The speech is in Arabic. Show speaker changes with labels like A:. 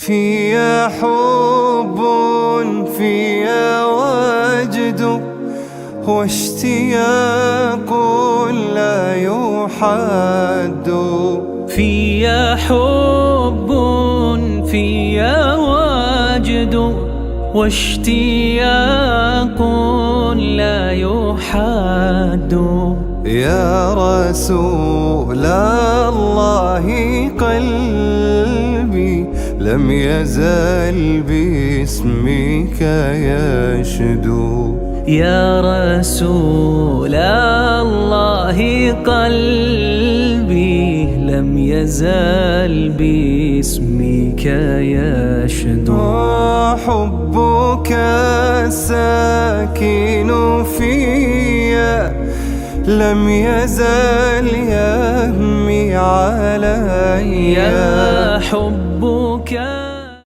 A: فيا حب فيا وجد واشتياق لا يحد.
B: فيا حب فيا وجد واشتياق لا يحد.
A: يا رسول الله قلبي لم يزل باسمك يشدو.
B: يا رسول الله قلبي لم يزل باسمك يشدو.
A: حبك الساكن فيا لم يزل يهمي علي.
B: يا حب